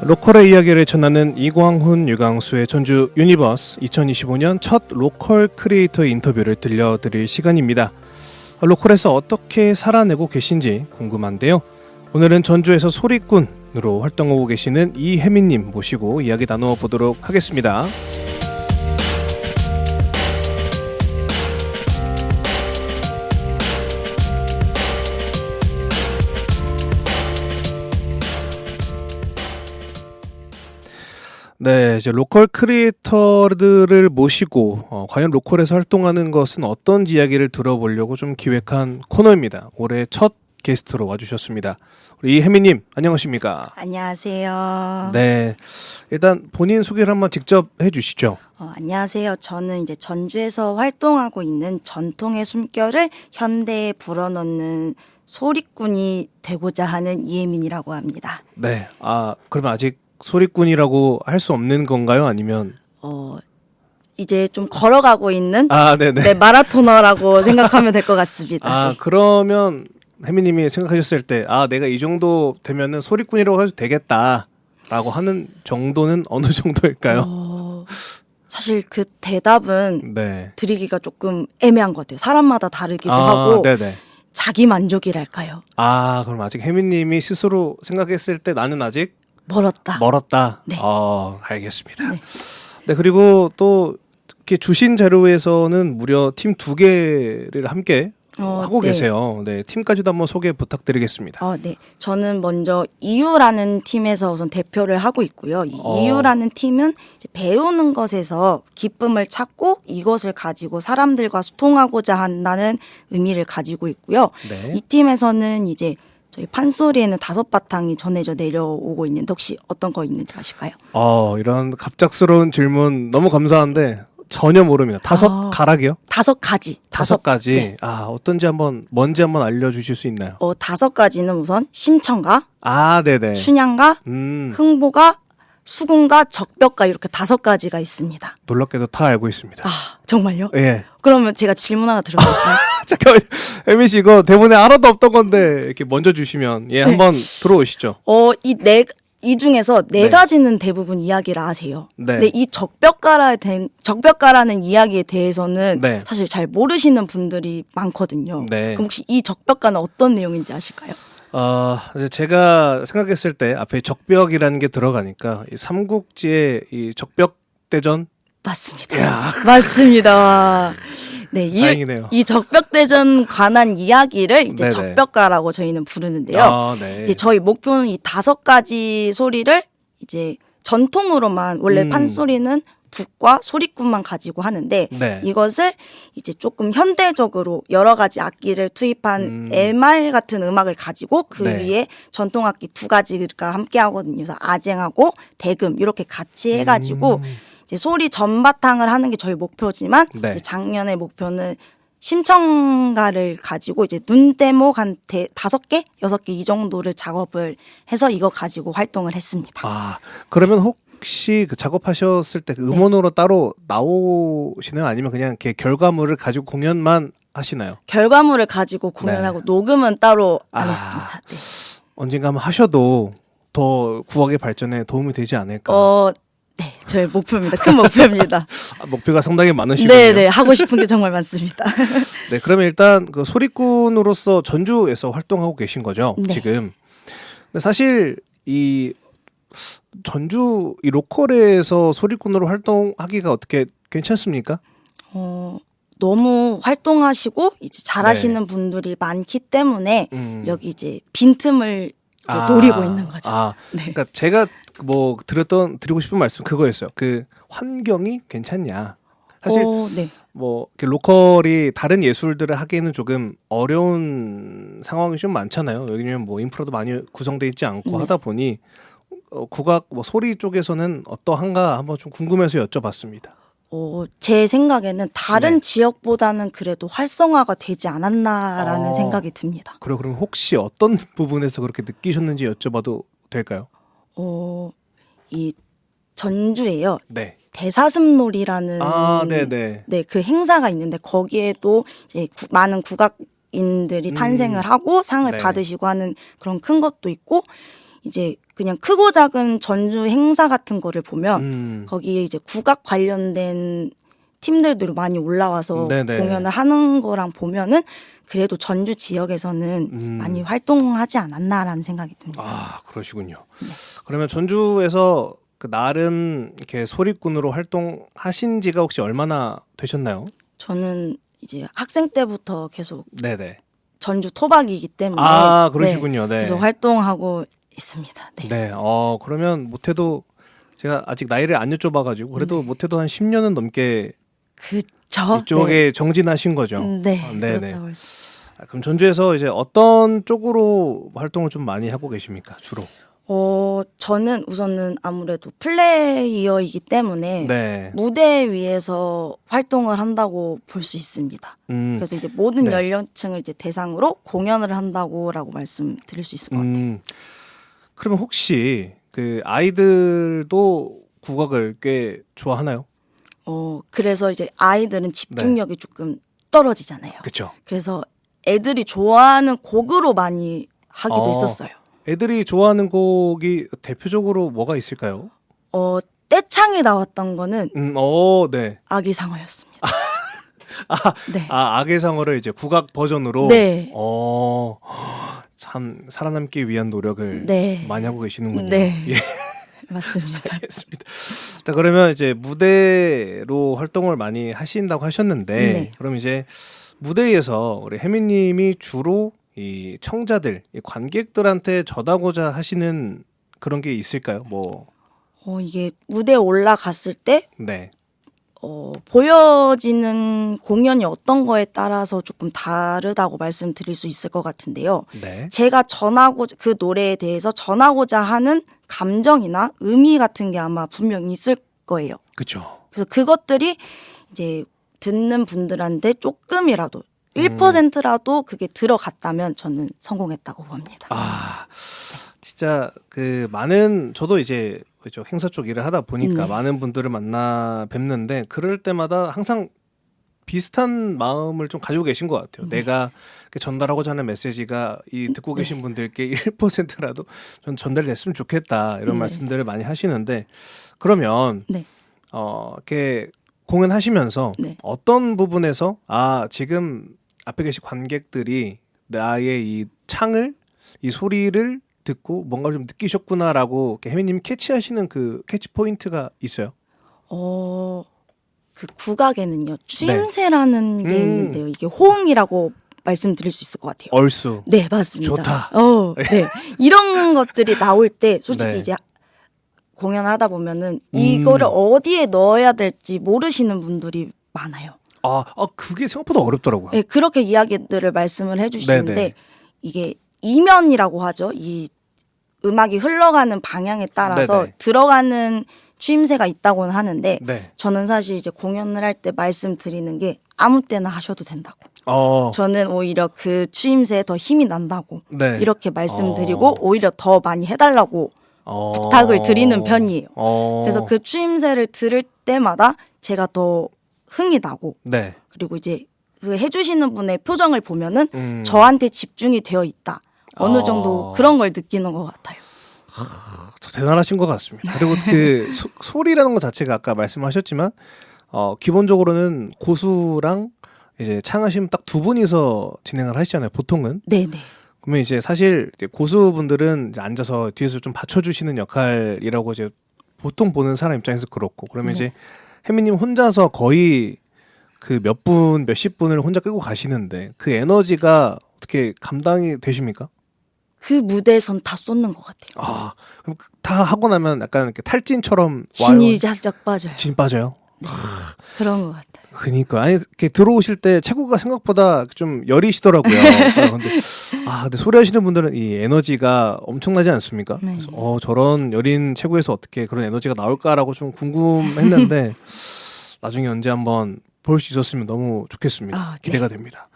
로컬의 이야기를 전하는 이광훈, 유광수의 전주 유니버스 2025년 첫 로컬 크리에이터 인터뷰를 들려드릴 시간입니다. 로컬에서 어떻게 살아내고 계신지 궁금한데요. 오늘은 전주에서 소리꾼으로 활동하고 계시는 이혜민님 모시고 이야기 나누어 보도록 하겠습니다. 네, 이제 로컬 크리에이터들을 모시고 과연 로컬에서 활동하는 것은 어떤지 이야기를 들어보려고 좀 기획한 코너입니다. 올해 첫 게스트로 와주셨습니다. 우리 이혜민님, 안녕하십니까? 안녕하세요. 네, 일단 본인 소개를 한번 직접 해주시죠. 안녕하세요. 저는 이제 전주에서 활동하고 있는 전통의 숨결을 현대에 불어넣는 소리꾼이 되고자 하는 이혜민이라고 합니다. 네, 그러면 아직 소리꾼이라고 할 수 없는 건가요? 아니면 이제 좀 걸어가고 있는 네네. 마라토너라고 생각하면 될 것 같습니다. 네. 그러면 혜미님이 생각하셨을 때 내가 이 정도 되면은 소리꾼이라고 해도 되겠다라고 하는 정도는 어느 정도일까요? 사실 그 대답은 네. 드리기가 조금 애매한 것 같아요. 사람마다 다르기도 하고 네네. 자기 만족이랄까요. 그럼 아직 혜미님이 스스로 생각했을 때 나는 아직 멀었다. 네. 알겠습니다. 네. 네, 그리고 또 이렇게 주신 자료에서는 무려 팀 2개를 함께 하고 네. 계세요. 네, 팀까지도 한번 소개 부탁드리겠습니다. 네. 저는 먼저 이유라는 팀에서 우선 대표를 하고 있고요. 이 이유라는 팀은 이제 배우는 것에서 기쁨을 찾고 이것을 가지고 사람들과 소통하고자 한다는 의미를 가지고 있고요. 네. 이 팀에서는 이제 저희 판소리에는 5바탕이 전해져 내려오고 있는데 혹시 어떤 거 있는지 아실까요? 이런 갑작스러운 질문 너무 감사한데 전혀 모릅니다. 5가락이요? 5가지. 5가지. 네. 어떤지 뭔지 한번 알려주실 수 있나요? 5가지는 우선 심청가, 네네. 춘향가, 흥보가, 수궁가, 적벽가 이렇게 5가지가 있습니다. 놀랍게도 다 알고 있습니다. 정말요? 예. 그러면 제가 질문 하나 드려볼까요? 잠깐만, 혜미 씨 이거 대본에 하나도 없던 건데 이렇게 먼저 주시면 한번 들어오시죠. 이 중에서 4가지는 대부분 이야기를 아세요. 네. 근데 이 적벽가라는 이야기에 대해서는 네. 사실 잘 모르시는 분들이 많거든요. 네. 그럼 혹시 이 적벽가는 어떤 내용인지 아실까요? 제가 생각했을 때 앞에 적벽이라는 게 들어가니까 이 삼국지의 이 적벽대전 맞습니다. 맞습니다. 네, 다행이네요. 이 적벽대전 관한 이야기를 이제 네네. 적벽가라고 저희는 부르는데요. 네. 이제 저희 목표는 이 5가지 소리를 이제 전통으로만 원래 판소리는 북과 소리꾼만 가지고 하는데 네. 이것을 이제 조금 현대적으로 여러 가지 악기를 투입한 MR 같은 음악을 가지고 그 네. 위에 전통 악기 2가지가 함께 하거든요. 그래서 아쟁하고 대금 이렇게 같이 해가지고 이제 소리 전바탕을 하는 게 저희 목표지만 네. 이제 작년의 목표는 심청가를 가지고 이제 눈대목 한 5개, 6개 이 정도를 작업을 해서 이거 가지고 활동을 했습니다. 그러면 혹시 그 작업하셨을 때 음원으로 따로 나오시나요? 아니면 그냥 이렇게 결과물을 가지고 공연만 하시나요? 결과물을 가지고 공연하고 녹음은 따로 안 했습니다. 네. 언젠가 한번 하셔도 더 구악의 발전에 도움이 되지 않을까? 네, 저의 목표입니다. 큰 목표입니다. 목표가 상당히 많으시군요. 네, 하고 싶은 게 정말 많습니다. 네, 그러면 일단 그 소리꾼으로서 전주에서 활동하고 계신 거죠, 네. 지금. 근데 사실 이 전주 이 로컬에서 소리꾼으로 활동하기가 어떻게 괜찮습니까? 너무 활동하시고 이제 잘하시는 네. 분들이 많기 때문에 여기 이제 빈틈을 이제 노리고 있는 거죠. 네. 그러니까 제가 드리고 싶은 말씀 그거였어요. 그 환경이 괜찮냐? 사실 네. 이렇게 로컬이 다른 예술들을 하기에는 조금 어려운 상황이 좀 많잖아요. 여기는 인프라도 많이 구성돼 있지 않고 하다 보니 국악 소리 쪽에서는 어떠한가 한번 좀 궁금해서 여쭤봤습니다. 제 생각에는 다른 네. 지역보다는 그래도 활성화가 되지 않았나라는 생각이 듭니다. 그럼 혹시 어떤 부분에서 그렇게 느끼셨는지 여쭤봐도 될까요? 이 전주에요. 네. 대사슴놀이라는 네네. 네, 그 행사가 있는데 거기에도 이제 많은 국악인들이 탄생을 하고 상을 네. 받으시고 하는 그런 큰 것도 있고 이제 그냥 크고 작은 전주 행사 같은 거를 보면 거기에 이제 국악 관련된 팀들도 많이 올라와서 네네. 공연을 하는 거랑 보면은 그래도 전주 지역에서는 많이 활동하지 않았나라는 생각이 듭니다. 아, 그러시군요. 그러면 전주에서 그 나름 이렇게 소리꾼으로 활동하신 지가 혹시 얼마나 되셨나요? 저는 이제 학생 때부터 계속 네네. 전주 토박이기 때문에 아, 그러시군요. 네. 계속 활동하고 있습니다. 네. 네. 그러면 못해도 제가 아직 나이를 안 여쭤봐가지고 그래도 못해도 한 10년은 넘게 그쵸? 이쪽에 정진하신 거죠. 네. 네네. 그렇다고 할 수 있죠. 그럼 전주에서 이제 어떤 쪽으로 활동을 좀 많이 하고 계십니까? 주로? 저는 우선은 아무래도 플레이어이기 때문에 네. 무대 위에서 활동을 한다고 볼 수 있습니다. 그래서 이제 모든 네. 연령층을 이제 대상으로 공연을 한다고라고 말씀드릴 수 있을 것 같아요. 그러면 혹시 그 아이들도 국악을 꽤 좋아하나요? 그래서 이제 아이들은 집중력이 조금 떨어지잖아요. 그렇죠. 그래서 애들이 좋아하는 곡으로 많이 하기도 했었어요. 애들이 좋아하는 곡이 대표적으로 뭐가 있을까요? 떼창이 나왔던 거는 네. 아기상어였습니다. 네. 악의상어를 이제 국악 버전으로. 네. 참 살아남기 위한 노력을 네. 많이 하고 계시는군요. 네. 예, 맞습니다. 알겠습니다. 자, 그러면 이제 무대로 활동을 많이 하신다고 하셨는데, 네. 그럼 이제 무대에서 우리 혜미님이 주로 이 청자들, 이 관객들한테 전하고자 하시는 그런 게 있을까요? 뭐, 이게 무대에 올라갔을 때 네. 보여지는 공연이 어떤 거에 따라서 조금 다르다고 말씀드릴 수 있을 것 같은데요. 네. 제가 그 노래에 대해서 전하고자 하는 감정이나 의미 같은 게 아마 분명히 있을 거예요. 그렇죠. 그래서 그것들이 이제 듣는 분들한테 조금이라도 1%라도 그게 들어갔다면 저는 성공했다고 봅니다. 진짜 저도 이제 그쪽 행사 쪽 일을 하다 보니까 네. 많은 분들을 만나 뵙는데 그럴 때마다 항상 비슷한 마음을 좀 가지고 계신 것 같아요. 내가 전달하고자 하는 메시지가 이 듣고 계신 분들께 1%라도 전 전달됐으면 좋겠다 이런 말씀들을 많이 하시는데 그러면 네. 이렇게 공연하시면서 네. 어떤 부분에서 지금 앞에 계신 관객들이 나의 이 창을 이 소리를 듣고 뭔가 좀 느끼셨구나라고 혜미님이 캐치하시는 그 캐치 포인트가 있어요? 그 국악에는요 추임새라는 게 있는데요. 이게 호응이라고 말씀드릴 수 있을 것 같아요. 얼쑤. 네, 맞습니다. 좋다. 네. 이런 것들이 나올 때 솔직히 네. 이제 공연을 하다 보면은 이거를 어디에 넣어야 될지 모르시는 분들이 많아요. 그게 생각보다 어렵더라고요. 네, 그렇게 이야기들을 말씀을 해주시는데 네네. 이게 이면이라고 하죠. 이 음악이 흘러가는 방향에 따라서 네네. 들어가는 추임새가 있다고는 하는데 네. 저는 사실 이제 공연을 할 때 말씀드리는 게 아무 때나 하셔도 된다고. 저는 오히려 그 추임새에 더 힘이 난다고 네. 이렇게 말씀드리고 오히려 더 많이 해달라고 부탁을 드리는 편이에요. 그래서 그 추임새를 들을 때마다 제가 더 흥이 나고 네. 그리고 이제 그 해주시는 분의 표정을 보면은 저한테 집중이 되어 있다. 어느 정도 그런 걸 느끼는 것 같아요. 대단하신 것 같습니다. 그리고 그 소리라는 것 자체가 아까 말씀하셨지만 기본적으로는 고수랑 이제 창하시면 딱 두 분이서 진행을 하시잖아요. 보통은. 네네. 그러면 이제 사실 이제 고수분들은 이제 앉아서 뒤에서 좀 받쳐주시는 역할이라고 이제 보통 보는 사람 입장에서 그렇고 그러면 이제 혜미님 혼자서 거의 그 몇십 분을 혼자 끌고 가시는데 그 에너지가 어떻게 감당이 되십니까? 그 무대에선 다 쏟는 것 같아요. 그럼 다 하고 나면 약간 이렇게 탈진처럼 진이 살짝 빠져요. 진 빠져요? 그런 것 같아요. 그니까 아니 이렇게 들어오실 때 체구가 생각보다 좀 여리시더라고요. 근데 소리하시는 분들은 이 에너지가 엄청나지 않습니까? 네. 그래서 저런 여린 체구에서 어떻게 그런 에너지가 나올까라고 좀 궁금했는데 나중에 언제 한번 볼 수 있었으면 너무 좋겠습니다. 네. 기대가 됩니다.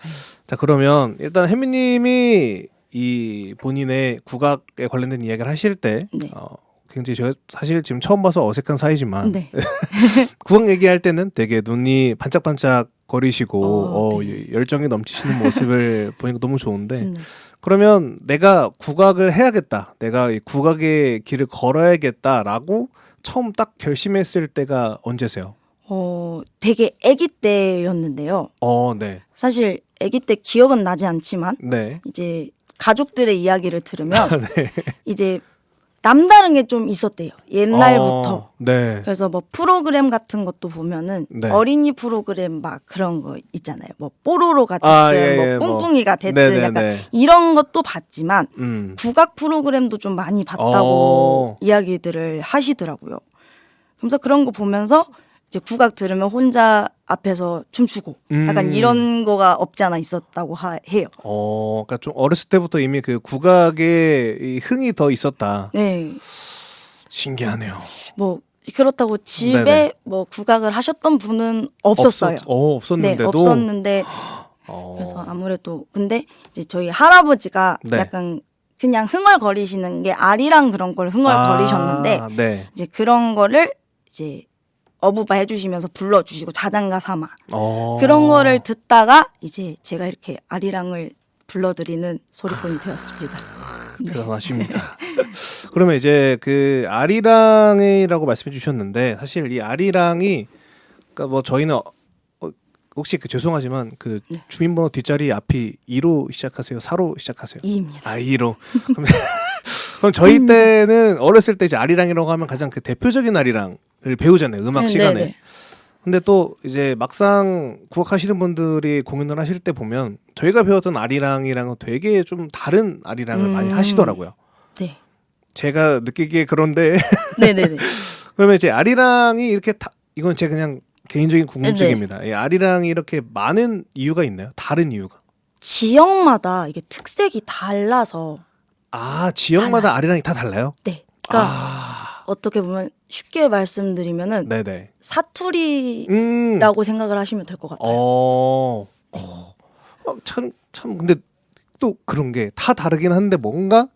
자, 그러면 일단 혜미님이 이 본인의 국악에 관련된 이야기를 하실 때 네. 굉장히 제가 사실 지금 처음 봐서 어색한 사이지만 네. 국악 얘기할 때는 되게 눈이 반짝반짝 거리시고 네. 열정이 넘치시는 모습을 보니까 너무 좋은데 그러면 내가 국악을 해야겠다. 내가 이 국악의 길을 걸어야겠다라고 처음 딱 결심했을 때가 언제세요? 되게 아기 때였는데요. 네. 사실 아기 때 기억은 나지 않지만 네. 이제 가족들의 이야기를 들으면 네. 이제 남다른 게 좀 있었대요. 옛날부터. 네. 그래서 뭐 프로그램 같은 것도 보면은 네. 어린이 프로그램 막 그런 거 있잖아요. 뭐 뽀로로가 됐든 예, 뭐 뭐. 뿡뿡이가 됐든 네네네. 약간 이런 것도 봤지만 국악 프로그램도 좀 많이 봤다고 이야기들을 하시더라고요. 그래서 그런 거 보면서 이제 국악 들으면 혼자 앞에서 춤추고 약간 이런 거가 없지 않아 있었다고 해요. 그러니까 좀 어렸을 때부터 이미 그 국악에 이 흥이 더 있었다. 네. 신기하네요. 뭐 그렇다고 집에 네네. 뭐 국악을 하셨던 분은 없었어요. 없었는데도. 네, 없었는데 그래서 아무래도 근데 이제 저희 할아버지가 네. 약간 그냥 흥얼거리시는 게 아리랑 그런 걸 흥얼거리셨는데 네. 이제 그런 거를 이제 어부바 해주시면서 불러주시고 자장가 삼아 그런 거를 듣다가 이제 제가 이렇게 아리랑을 불러드리는 소리꾼이 되었습니다. 대단하십니다. 그러면 이제 그 아리랑이라고 말씀해 주셨는데 사실 이 아리랑이 그러니까 뭐 저희는 혹시 그 죄송하지만 그 주민번호 뒷자리 앞이 2로 시작하세요? 4로 시작하세요? 2입니다. 2로. 그럼 저희 때는 어렸을 때 이제 아리랑이라고 하면 가장 그 대표적인 아리랑을 배우잖아요. 음악 시간에. 네네. 근데 또 이제 막상 국악하시는 분들이 공연을 하실 때 보면 저희가 배웠던 아리랑이랑은 되게 좀 다른 아리랑을 많이 하시더라고요. 네. 제가 느끼기에 그런데 네네네. 그러면 이제 아리랑이 이렇게 이건 제 그냥 개인적인 궁금증입니다. 이 아리랑이 이렇게 많은 이유가 있나요? 다른 이유가? 지역마다 이게 특색이 달라서 지역마다 아리랑이 다 달라요? 네. 그러니까 어떻게 보면 쉽게 말씀드리면은 네네. 사투리라고 생각을 하시면 될 것 같아요. 참 근데 또 그런 게 다 다르긴 한데 뭔가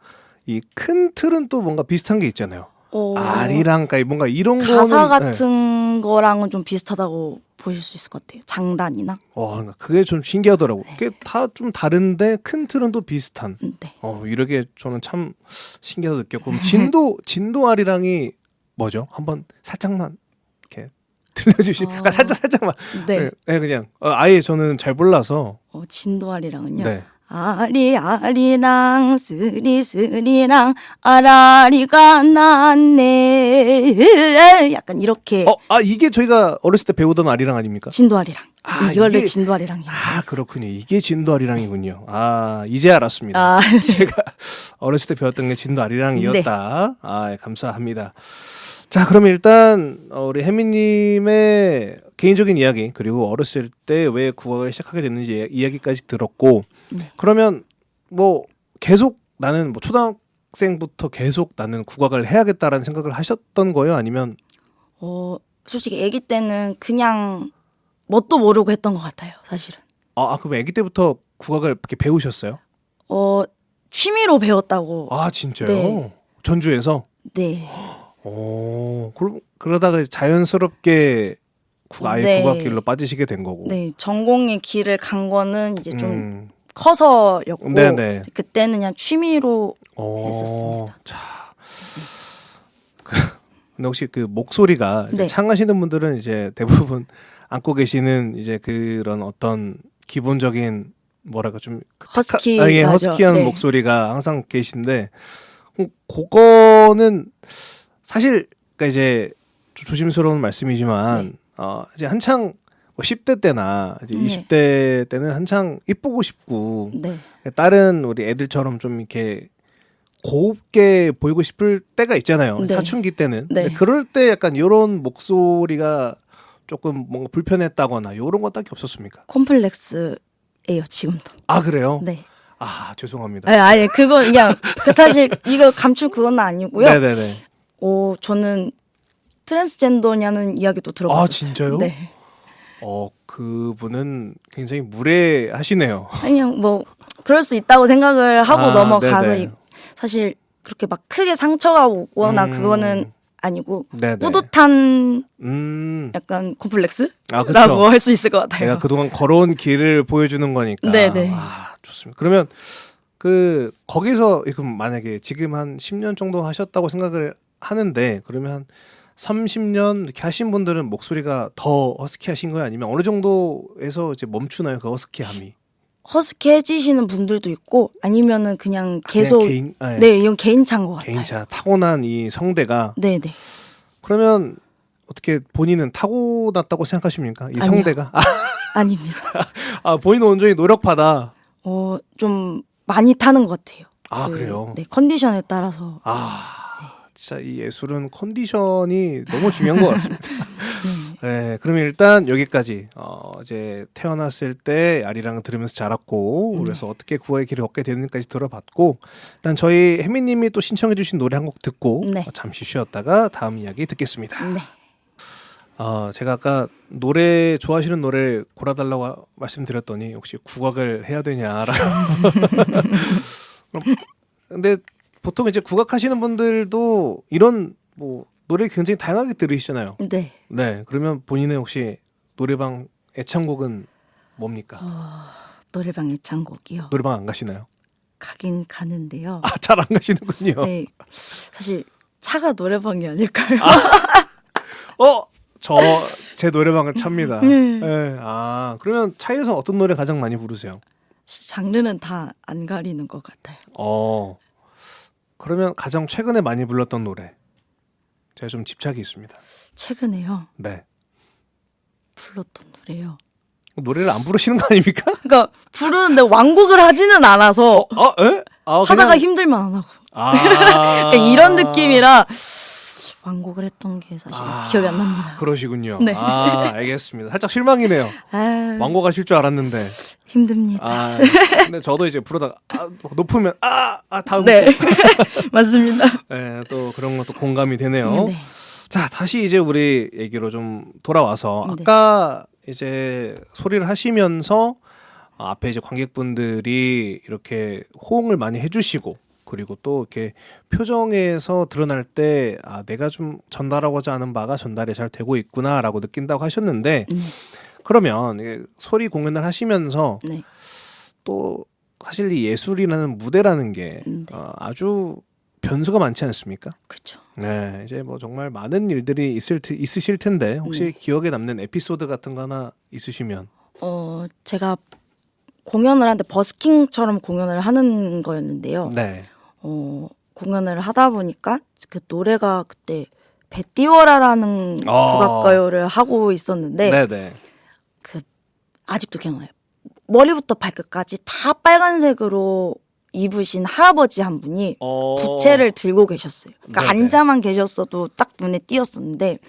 이 큰 틀은 또 뭔가 비슷한 게 있잖아요. 아리랑까지 뭔가 이런 가사 거는 같은 거랑은 좀 비슷하다고 보실 수 있을 것 같아요. 장단이나. 그러니까 그게 좀 신기하더라고. 그게 다 좀 다른데 큰 틀은 또 비슷한. 네. 이렇게 저는 참 신기하다 느꼈고 진도 아리랑이 뭐죠? 한번 살짝만 이렇게 들려주시. 살짝만. 네. 네, 그냥 아예 저는 잘 몰라서. 진도아리랑은요. 네. 아리아리랑 스리스리랑 아라리가 났네. 약간 이렇게. 이게 저희가 어렸을 때 배우던 아리랑 아닙니까? 진도아리랑. 이걸로 이게- 진도아리랑이에요. 그렇군요. 이게 진도 아리랑이군요. 이제 알았습니다. 네. 제가 어렸을 때 배웠던 게 진도 아리랑이었다. 감사합니다. 자, 그러면 일단 우리 혜미님의 개인적인 이야기 그리고 어렸을 때 왜 국악을 시작하게 됐는지 이야기까지 들었고, 그러면 뭐 계속 나는 뭐 초등학생부터 계속 나는 국악을 해야겠다라는 생각을 하셨던 거예요? 아니면 솔직히 아기 때는 그냥 뭣도 모르고 했던 것 같아요. 사실은. 그럼 아기 때부터 국악을 이렇게 배우셨어요? 취미로 배웠다고. 진짜요? 네. 전주에서? 네. 그러다가 자연스럽게 아예 네. 국악길로 빠지시게 된 거고. 네. 전공의 길을 간 거는 이제 좀 커서였고 네네. 그때는 그냥 취미로 했었습니다. 근데 혹시 그 목소리가 이제 네. 창하시는 분들은 이제 대부분 안고 계시는 이제 그런 어떤 기본적인 뭐랄까 좀 허스키하죠. 허스키한 네. 목소리가 항상 계신데 그거는 사실 그러니까 이제 좀 조심스러운 말씀이지만 이제 한창 10대 때나 이제 네. 20대 때는 한창 이쁘고 싶고 네. 다른 우리 애들처럼 좀 이렇게 곱게 보이고 싶을 때가 있잖아요. 네. 사춘기 때는. 네. 근데 그럴 때 약간 이런 목소리가 조금 뭔가 불편했다거나 이런 건 딱히 없었습니까? 콤플렉스예요 지금도. 그래요? 네. 죄송합니다. 아예 그건 그냥 사실 이거 감출 그건 아니고요. 네네네. 저는 트랜스젠더냐는 이야기도 들어봤어요. 진짜요? 네. 그분은 굉장히 무례하시네요. 그냥 뭐 그럴 수 있다고 생각을 하고 넘어가서 네네. 사실 그렇게 막 크게 상처가 오거나 그거는 아니고 네네. 뿌듯한 약간 콤플렉스라고 할 수 있을 것 같아요. 내가 그동안 걸어온 길을 보여주는 거니까. 네네. 좋습니다. 그러면 그 거기서 그럼 만약에 지금 한 10년 정도 하셨다고 생각을 하는데 그러면 한 30년 이렇게 하신 분들은 목소리가 더 허스키하신 거예요? 아니면 어느 정도에서 이제 멈추나요? 그 허스키함이? 허스키해지시는 분들도 있고 아니면은 그냥 계속 그냥 개인, 네, 이건 개인차인 것 같아요. 개인차 타고난 이 성대가 네, 네. 그러면 어떻게 본인은 타고났다고 생각하십니까? 이 아니요. 성대가? 아닙니다. 본인은 온전히 노력파다. 좀 많이 타는 것 같아요. 그래요? 네, 컨디션에 따라서. 진짜 이 예술은 컨디션이 너무 중요한 것 같습니다. 네, 그러면 일단 여기까지 이제 태어났을 때 아리랑을 들으면서 자랐고 그래서 어떻게 구화의 길을 걷게 되는지까지 들어봤고 일단 저희 혜미님이 또 신청해주신 노래 한 곡 듣고 네. 잠시 쉬었다가 다음 이야기 듣겠습니다. 네. 제가 아까 노래 좋아하시는 노래 골라달라고 말씀드렸더니 혹시 국악을 해야 되냐라고. 근데 보통 이제 국악하시는 분들도 이런 뭐 노래 굉장히 다양하게 들으시잖아요. 네. 네, 그러면 본인의 혹시 노래방 애창곡은 뭡니까? 노래방 애창곡이요. 노래방 안 가시나요? 가긴 가는데요. 잘 안 가시는군요. 네. 사실 차가 노래방이 아닐까요? 제 노래방은 차입니다. 네. 네. 그러면 차에서 어떤 노래 가장 많이 부르세요? 장르는 다 안 가리는 것 같아요. 그러면 가장 최근에 많이 불렀던 노래. 제가 좀 집착이 있습니다. 최근에요. 네. 불렀던 노래요. 노래를 안 부르시는 거 아닙니까? 그러니까 부르는데 완곡을 하지는 않아서 에? 하다가 힘들면 안 하고 그냥 이런 느낌이라 완곡을 했던 게 사실 기억이 안 납니다. 그러시군요. 네. 알겠습니다. 살짝 실망이네요. 완곡하실 줄 알았는데. 힘듭니다. 근데 저도 이제 부르다가 높으면 다음 네. 맞습니다. 네, 또 그런 것도 공감이 되네요. 네. 자, 다시 이제 우리 얘기로 좀 돌아와서 네. 아까 이제 소리를 하시면서 앞에 이제 관객분들이 이렇게 호응을 많이 해주시고 그리고 또 이렇게 표정에서 드러날 때 내가 좀 전달하고자 하는 바가 전달이 잘 되고 있구나라고 느낀다고 하셨는데 그러면 이게 소리 공연을 하시면서 네. 또 사실 이 예술이라는 무대라는 게 아주 변수가 많지 않습니까? 그렇죠. 네, 이제 뭐 정말 많은 일들이 있으실 텐데 혹시 기억에 남는 에피소드 같은 거 하나 있으시면? 제가 공연을 하는데 버스킹처럼 공연을 하는 거였는데요. 네. 공연을 하다 보니까 그 노래가 그때 배띠워라라는 국악가요를 하고 있었는데 네네. 아직도 기억나요. 머리부터 발끝까지 다 빨간색으로 입으신 할아버지 한 분이 부채를 들고 계셨어요. 그러니까 네네. 앉아만 계셨어도 딱 눈에 띄었었는데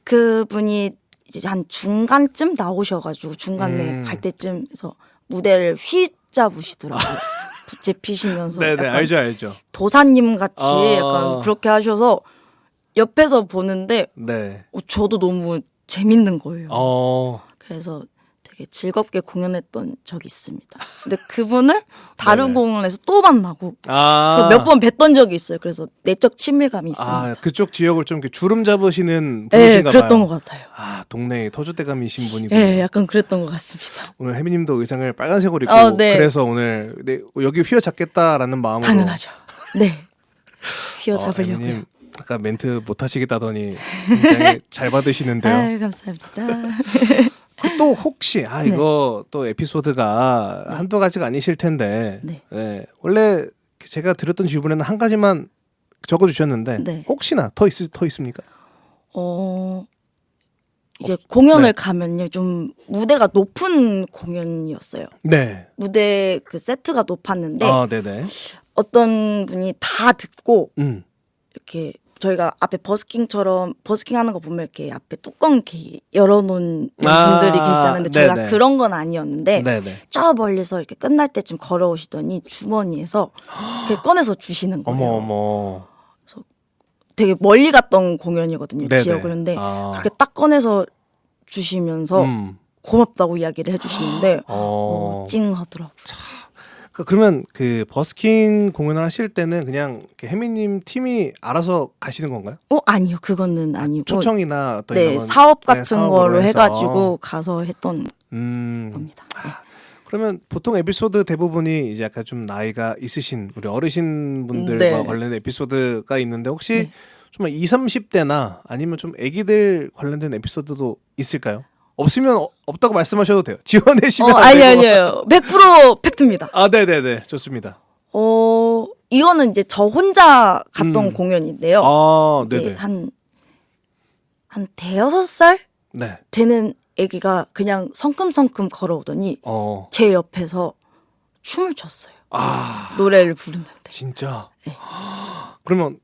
그분이 이제 한 중간쯤 나오셔가지고 중간에 갈 때쯤에서 무대를 휘잡으시더라고요. 부채 피시면서 네네, 약간 알죠. 도사님 같이 약간 그렇게 하셔서 옆에서 보는데 네. 저도 너무 재밌는 거예요. 그래서 그래서 되게 즐겁게 공연했던 적이 있습니다. 근데 그분을 다른 네네. 공연에서 또 만나고 몇 번 뵀던 적이 있어요. 그래서 내적 친밀감이 있습니다. 그쪽 지역을 좀 이렇게 주름 잡으시는 네, 분이신가 봐요. 그랬던 것 같아요. 동네 터줏대감이신 분이군요. 네, 약간 그랬던 것 같습니다. 오늘 혜미님도 의상을 빨간색으로 입고 네. 그래서 오늘 여기 휘어잡겠다라는 마음으로 당연하죠. 네, 휘어잡으려고요. 혜미님 아까 멘트 못 하시겠다더니 굉장히 잘 받으시는데요. 아유, 감사합니다. 또 혹시 이거 또 에피소드가 한두 가지가 아니실 텐데 네. 원래 제가 드렸던 질문에는 한 가지만 적어주셨는데 네. 혹시나 더 있습니까? 이제 공연을 네. 가면요, 좀 무대가 높은 공연이었어요. 네. 무대 그 세트가 높았는데 네네. 어떤 분이 다 듣고 이렇게 저희가 앞에 버스킹 하는 거 보면 이렇게 앞에 뚜껑 이렇게 열어놓은 분들이 계시잖아요. 저희가 네네. 그런 건 아니었는데 네네. 저 멀리서 이렇게 끝날 때쯤 걸어오시더니 주머니에서 이렇게 꺼내서 주시는 거예요. 어머. 되게 멀리 갔던 공연이거든요. 네네. 지역을. 근데 그렇게 딱 꺼내서 주시면서 고맙다고 이야기를 해주시는데 찡하더라고요. 그러면 그 버스킹 공연을 하실 때는 그냥 혜미님 팀이 알아서 가시는 건가요? 아니요. 그거는 아니고. 초청이나 어떤 네, 이런 사업 같은 사업으로 거로 해서. 해가지고 가서 했던 겁니다. 네. 그러면 보통 에피소드 대부분이 이제 약간 좀 나이가 있으신 우리 어르신 분들과 네. 관련된 에피소드가 있는데 혹시 네. 좀 20, 30대나 아니면 좀 아기들 관련된 에피소드도 있을까요? 없으면 없다고 말씀하셔도 돼요. 지원해주시면 안 되고. 아니에요. 100% 팩트입니다. 아, 네네네. 좋습니다. 이거는 이제 저 혼자 갔던 공연인데요. 아, 이제 네네. 한 대여섯 살 네. 되는 아기가 그냥 성큼성큼 걸어오더니 제 옆에서 춤을 췄어요. 아, 노래를 부르는데. 진짜? 네. 그러면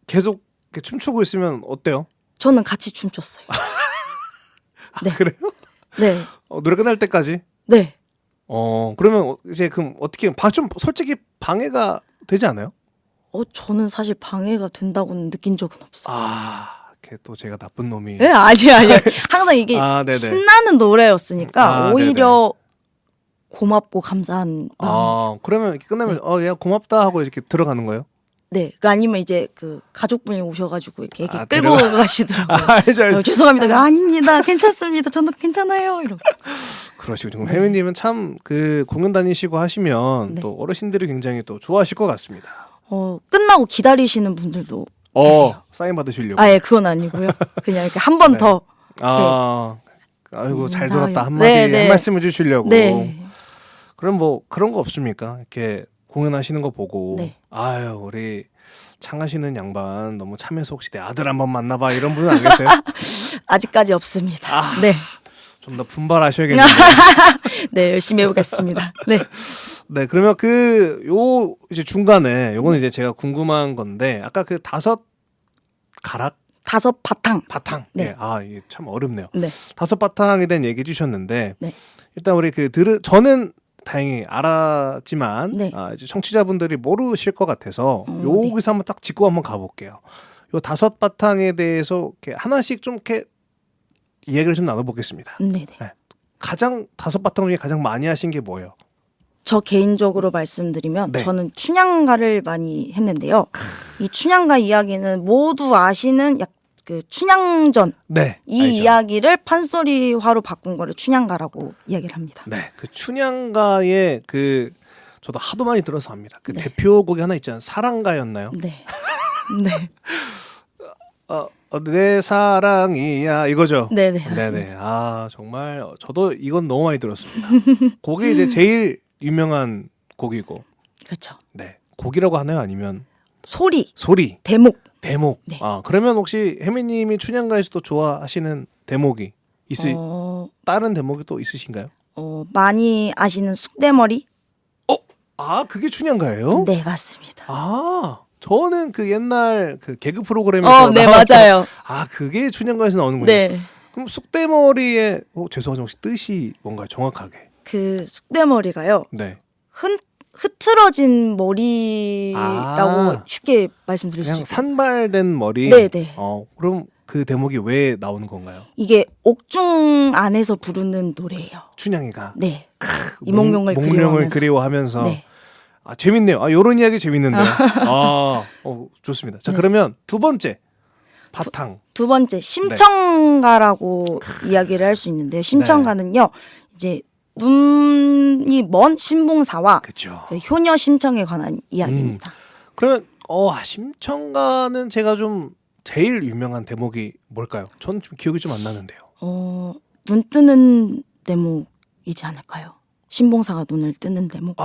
계속 이렇게 춤추고 있으면 어때요? 저는 같이 춤췄어요. 네. 그래요? 네. 노래 끝날 때까지? 네. 그러면 이제 그럼 어떻게 좀 솔직히 방해가 되지 않아요? 저는 사실 방해가 된다고는 느낀 적은 없어요. 그게 또 제가 나쁜 놈이. 네, 아니에요. 항상 이게 네네. 신나는 노래였으니까 오히려 네네. 고맙고 감사한 마음. 그러면 이렇게 끝나면 야 고맙다 하고 이렇게 들어가는 거예요? 네. 아니면 이제 그 가족분이 오셔가지고 이렇게 애기 끌고 데려가. 가시더라고요. 알죠. 죄송합니다. 아닙니다. 괜찮습니다. 저는 괜찮아요. 이러고. 그러시군요. 혜민님은 참 그 공연 다니시고 하시면 네. 또 어르신들이 굉장히 또 좋아하실 것 같습니다. 끝나고 기다리시는 분들도 계세요. 사인 받으시려고. 예, 그건 아니고요. 그냥 이렇게 한 번 네. 더. 아이고 잘 인사요. 들었다 한마디 네. 한 말씀 해주시려고. 네. 그럼 뭐 그런 거 없습니까? 이렇게 공연하시는 거 보고 네. 아유 우리 창하시는 양반 너무 참해서 혹시 내 아들 한번 만나봐 이런 분은 안 계세요? 아직까지 없습니다. 네. 좀 더 분발하셔야겠네요. 네, 열심히 해보겠습니다. 네. 네, 그러면 이제 중간에 요거는 이제 제가 궁금한 건데 아까 그 5 가락 5 바탕. 네. 네. 이게 참 어렵네요. 네. 5 바탕에 대한 얘기 해주셨는데 네. 일단 우리 저는 다행히 알았지만 네. 이제 청취자분들이 모르실 것 같아서 여기서 한번 딱 짚고 한번 가볼게요. 요 5 바탕에 대해서 이렇게 하나씩 좀 이렇게 이야기를 좀 나눠보겠습니다. 네네. 네. 가장 5 바탕 중에 가장 많이 하신 게 뭐예요? 저 개인적으로 말씀드리면 네. 저는 춘향가를 많이 했는데요. 이 춘향가 이야기는 모두 아시는 그 춘향전 네, 이 알죠. 이야기를 판소리화로 바꾼 거를 춘향가라고 이야기를 합니다. 네, 그 춘향가의 저도 하도 많이 들어서 압니다. 그 네. 대표곡이 하나 있잖아요. 사랑가였나요? 네. 네. 내 사랑이야 이거죠. 네네, 맞습니다. 네네. 정말 저도 이건 너무 많이 들었습니다. 그게 이제 제일 유명한 곡이고. 그렇죠. 네, 곡이라고 하나요? 아니면 소리, 소리, 대목. 대목. 네. 그러면 혹시 혜미님이 춘향가에서도 좋아하시는 대목이 다른 대목이 또 있으신가요? 많이 아시는 쑥대머리? 그게 춘향가예요? 네, 맞습니다. 저는 그 옛날 그 개그 프로그램에서 네, 나왔던- 맞아요. 그게 춘향가에서 나오는군요. 네. 그럼 쑥대머리의 죄송하지만 혹시 뜻이 뭔가요? 정확하게. 그 쑥대머리가요. 네. 흐트러진 머리라고 쉽게 말씀드릴 수 그냥 있어요. 산발된 머리. 네네. 그럼 그 대목이 왜 나오는 건가요? 이게 옥중 안에서 부르는 노래예요. 춘향이가. 네. 이몽룡을 그리워하면서. 그리워하면서. 네. 재밌네요. 요런 이야기 재밌는데요. 좋습니다. 자, 네. 그러면 두 번째. 바탕. 두 번째 심청가라고 이야기를 할 수 있는데요. 심청가는요. 이제 눈이 먼 신봉사와 그렇죠. 그 효녀 심청에 관한 이야기입니다. 그러면 심청가는 제가 좀 제일 유명한 대목이 뭘까요? 저는 좀 기억이 좀 안 나는데요. 눈 뜨는 대목이지 않을까요? 신봉사가 눈을 뜨는 대목.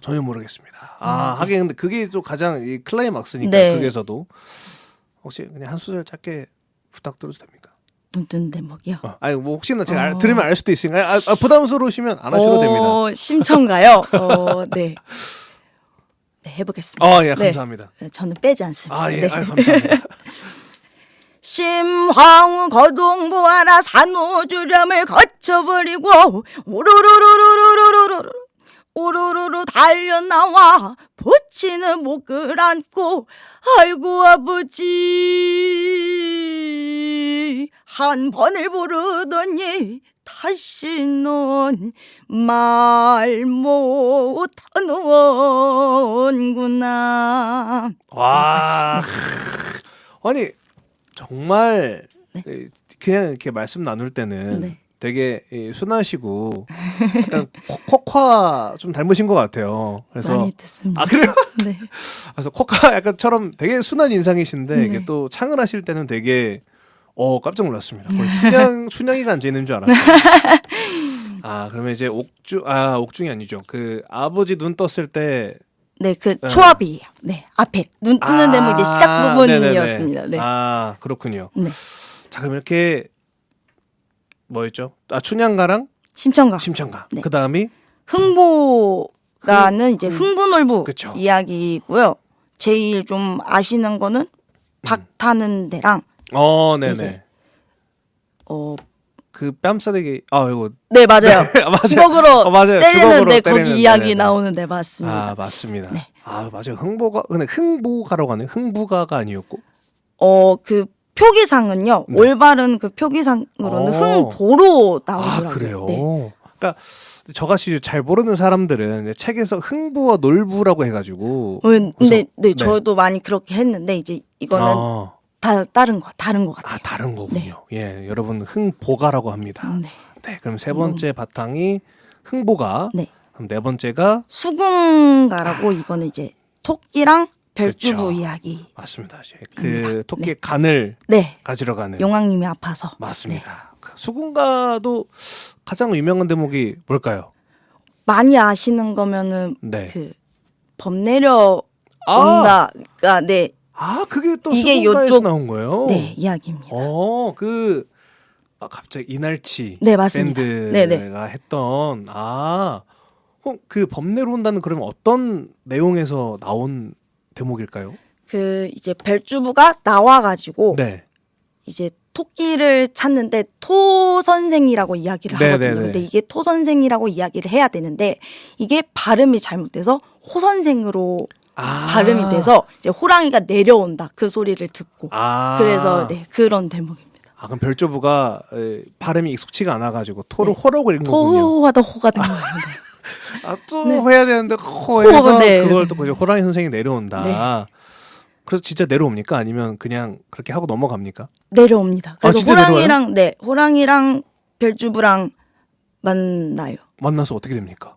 전혀 모르겠습니다. 하긴 근데 그게 또 가장 이 클라이막스니까 네. 그게서도 혹시 그냥 한 소절 짧게 부탁드려도 됩니까? 눈 뜨는 대목이요. 뭐 혹시나 제가 들으면 알 수도 있으니까 부담스러우시면 안 하셔도 됩니다. 심청가요. 네. 네, 해보겠습니다. 예, 감사합니다. 네, 저는 빼지 않습니다. 예, 네. 감사합니다. 심황 거동부하라 산호주렴을 거쳐버리고 우르르르르르르르르 우르르르 달려나와 부치는 목을 안고 아이고 아버지 한 번을 부르더니 다시는 말 못하는구나. 와, 아니 정말 네. 그냥 이렇게 말씀 나눌 때는 네. 되게 순하시고 약간 코카 좀 닮으신 것 같아요. 그래서 많이 듣습니다. 아 그래요? 네. 그래서 코카 약간처럼 되게 순한 인상이신데 네. 이게 또 창을 하실 때는 되게 깜짝 놀랐습니다. 거의 춘향이가 앉아 있는 줄 알았어요. 아 그러면 이제 옥중이 아니죠. 그 아버지 눈 떴을 때 네, 그 초합이에요. 네, 앞에 눈 뜨는 대목 이제 시작 부분이었습니다. 네네네. 네. 아 그렇군요. 네. 자 그럼 이렇게 뭐였죠? 춘향가랑 심청가. 심청가. 네. 그 다음이 흥보가는 이제 흥분놀부 그쵸. 이야기고요. 제일 좀 아시는 거는 박 타는 데랑 네네. 이제, 그 뺨싸대기 이거 네 맞아요. 맞아요. 주먹으로 맞아요. 때리는 주먹으로 데 때리는, 거기 이야기 네네네. 나오는데 맞습니다. 아 맞습니다. 네. 아 맞아요. 근데 흥보가라고 하네. 흥부가가 아니었고. 그 표기상은요. 네. 올바른 그 표기상으로는 흥보로 나오더라고요. 아 그래요. 네. 그러니까 저같이 잘 모르는 사람들은 이제 책에서 흥부와 놀부라고 해가지고. 근데 네. 저도 많이 그렇게 했는데 이제 이거는 다른 것 같아요. 다른 거군요. 예, 여러분 흥보가라고 합니다. 네. 네, 그럼 세 번째 바탕이 흥보가. 네. 그럼 네 번째가 수궁가라고 이거는 이제 토끼랑 별주부 그렇죠. 이야기. 맞습니다. 이제 그 토끼의 간을 네. 가지러 가는. 용왕님이 아파서. 맞습니다. 그 수군가도 가장 유명한 대목이 뭘까요? 많이 아시는 거면은 네. 그 범 내려온다가 네. 그게 또 이게 수군가에서 요쪽- 나온 거예요? 네, 이야기입니다. 갑자기 이날치 네, 맞습니다. 밴드가 했던 그 범내로 온다는 그러면 어떤 내용에서 나온 대목일까요? 그 이제 별주부가 나와 가지고 네. 이제 토끼를 찾는데 토 선생이라고 이야기를 네네네. 하거든요. 근데 이게 토 선생이라고 이야기를 해야 되는데 이게 발음이 잘못돼서 호 선생으로 발음이 돼서 이제 호랑이가 내려온다 그 소리를 듣고 그래서 네 그런 대목입니다. 그럼 별조부가 발음이 익숙치가 않아가지고 토를 호라고 읽은 거군요. 토하다 호가 된 거예요. 네. 또 네. 해야 되는데 호해서 네. 그걸 또 호랑이 선생이 내려온다. 네. 그래서 진짜 내려옵니까? 아니면 그냥 그렇게 하고 넘어갑니까? 내려옵니다. 그래서 진짜 호랑이랑 별주부랑 만나요. 만나서 어떻게 됩니까?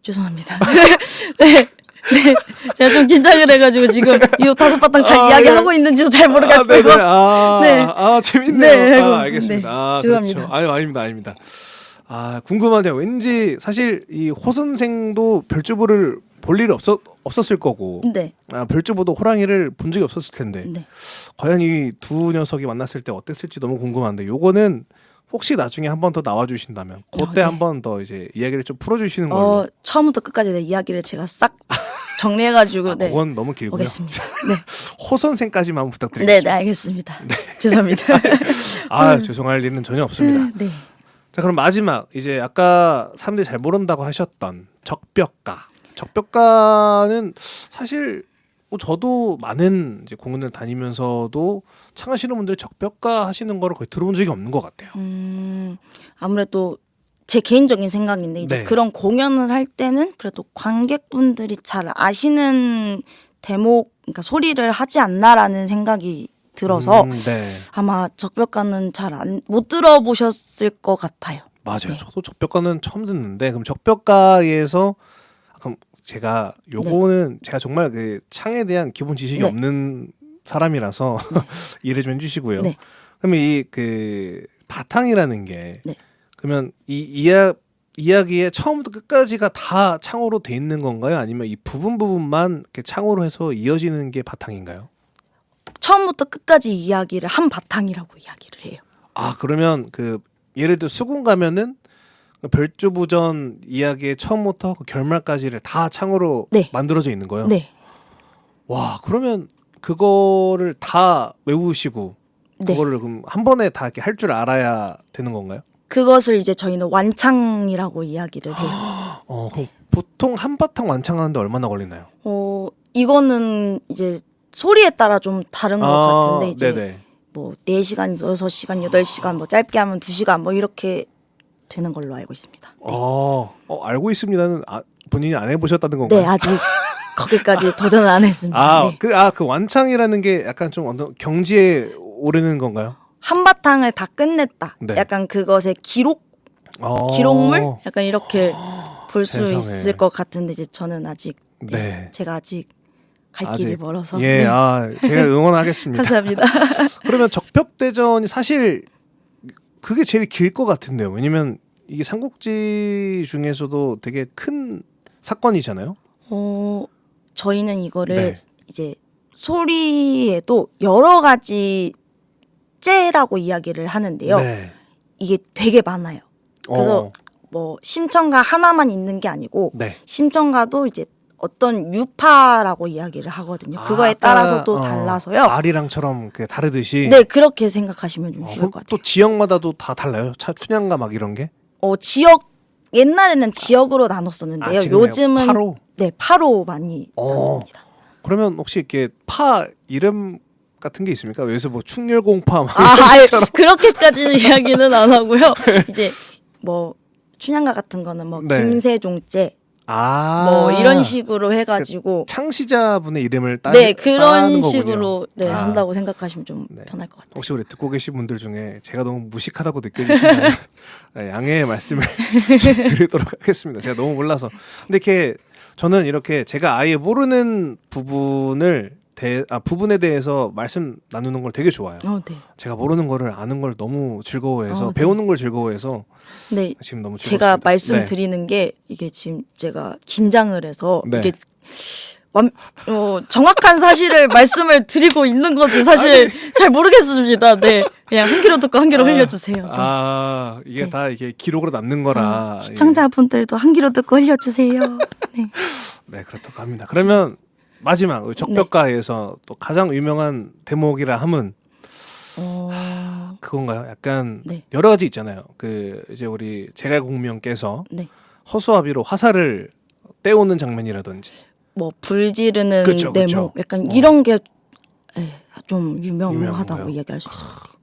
죄송합니다. 네. 제가 좀 긴장을 해가지고 지금 이 다섯 바탕 잘 이야기하고 있는지도 잘 모르겠고요. 네. 재밌네요. 네. 알겠습니다. 네. 죄송합니다. 그렇죠. 아닙니다. 궁금하네요. 왠지 사실 이 호 선생도 별주부를 볼 일이 없었을 거고, 네. 별주부도 호랑이를 본 적이 없었을 텐데, 네. 과연 이 두 녀석이 만났을 때 어땠을지 너무 궁금한데, 요거는 혹시 나중에 한 번 더 나와주신다면, 그때 네. 한 번 더 이제 이야기를 좀 풀어주시는 걸로. 처음부터 끝까지 내 이야기를 제가 싹 정리해가지고 네. 그건 너무 길고요. 오겠습니다. 네. 호 선생까지만 부탁드리겠습니다. 네, 알겠습니다. 죄송합니다. 죄송할 일은 전혀 없습니다. 네. 자, 그럼 마지막 이제 아까 사람들이 잘 모른다고 하셨던 적벽가. 적벽가는 사실 저도 많은 이제 공연을 다니면서도 창하시는 분들 적벽가 하시는 거를 거의 들어본 적이 없는 것 같아요. 아무래도 제 개인적인 생각인데 이제 네. 그런 공연을 할 때는 그래도 관객분들이 잘 아시는 대목, 그러니까 소리를 하지 않나라는 생각이 들어서 네. 아마 적벽가는 잘 못 들어보셨을 것 같아요. 맞아요. 네. 저도 적벽가는 처음 듣는데 그럼 적벽가에서 그럼 제가 요거는 제가 정말 그 창에 대한 기본 지식이 네. 없는 사람이라서 이해 좀 해주시고요. 네. 그러면 이 그 바탕이라는 게 네. 그러면 이 이야기의 처음부터 끝까지가 다 창호로 돼 있는 건가요? 아니면 이 부분만 이렇게 창호로 해서 이어지는 게 바탕인가요? 처음부터 끝까지 이야기를 한 바탕이라고 이야기를 해요. 그러면 그 예를 들어 수군 가면은 별주부전 이야기의 처음부터 그 결말까지를 다 창호로 네. 만들어져 있는 거예요? 네. 와, 그러면 그거를 다 외우시고 네. 그거를 그럼 한 번에 다 이렇게 할 줄 알아야 되는 건가요? 그것을 이제 저희는 완창이라고 이야기를 해요. 그럼 보통 한바탕 완창하는데 얼마나 걸리나요? 이거는 이제 소리에 따라 좀 다른 것 같은데 이제 네네. 뭐 4시간, 6시간, 8시간 뭐 짧게 하면 2시간 뭐 이렇게 되는 걸로 알고 있습니다. 네. 알고 있습니다는 본인이 안 해보셨다는 건가요? 네, 아직 거기까지 도전을 안 했습니다. 네. 그 완창이라는 게 약간 좀 어떤 경지에 오르는 건가요? 한바탕을 다 끝냈다. 네. 약간 그것의 기록 기록물 약간 이렇게 볼 수 세상에. 있을 것 같은데 이제 저는 아직 네. 제가 아직 갈 길이 멀어서 예, 네. 제가 응원하겠습니다. 감사합니다. 그러면 적벽대전이 사실 그게 제일 길 것 같은데요. 왜냐면 이게 삼국지 중에서도 되게 큰 사건이잖아요. 저희는 이거를 네. 이제 소리에도 여러 가지 째라고 이야기를 하는데요. 네. 이게 되게 많아요. 그래서 어, 뭐 심청가 하나만 있는 게 아니고 네. 심청가도 이제 어떤 유파라고 이야기를 하거든요. 그거에 따라서 또 달라서요. 아리랑처럼 그 다르듯이. 네, 그렇게 생각하시면 좀 쉬울 것 같아요. 또 지역마다도 다 달라요. 춘향가 막 이런 게. 지역 옛날에는 지역으로 나눴었는데요. 지금은 요즘은 파로? 네, 파로 많이 나눕니다. 그러면 혹시 이렇게 파 이름 같은 게 있습니까? 여기서 뭐 충렬공파 막 아유, 그렇게까지 이야기는 안 하고요. 이제 뭐 춘향가 같은 거는 뭐 네. 김세종제 뭐 이런 식으로 해가지고 창시자분의 이름을 네, 따는 그런 거군요. 식으로 네, 한다고 생각하시면 좀 네. 편할 것 같아요. 혹시 우리 듣고 계신 분들 중에 제가 너무 무식하다고 느껴지시나요? 네, 양해의 말씀을 좀 드리도록 하겠습니다. 제가 너무 몰라서. 근데 이렇게 저는 이렇게 제가 아예 모르는 부분에 대해서 말씀 나누는 걸 되게 좋아해요. 네. 제가 모르는 거를 아는 걸 너무 즐거워해서 네. 배우는 걸 즐거워해서 네, 지금 너무 즐겁습니다. 제가 말씀드리는 게 이게 지금 제가 긴장을 해서 네. 이게 정확한 사실을 말씀을 드리고 있는 건지 사실 잘 모르겠습니다. 네, 그냥 한 귀로 듣고 한 귀로 흘려주세요. 네. 이게 네. 다 이게 기록으로 남는 거라 시청자분들도 한 귀로 듣고 흘려주세요. 네. 네, 그렇다고 합니다. 그러면 마지막 적벽가에서 또 가장 유명한 대목이라 함은 그건가요? 약간 네. 여러 가지 있잖아요. 그 이제 우리 제갈공명께서 네. 허수아비로 화살을 떼오는 장면이라든지. 뭐 불지르는 그쵸, 그쵸. 대목 약간 이런 게 좀 유명하다고 유명한가요? 이야기할 수 있을 것 같아요.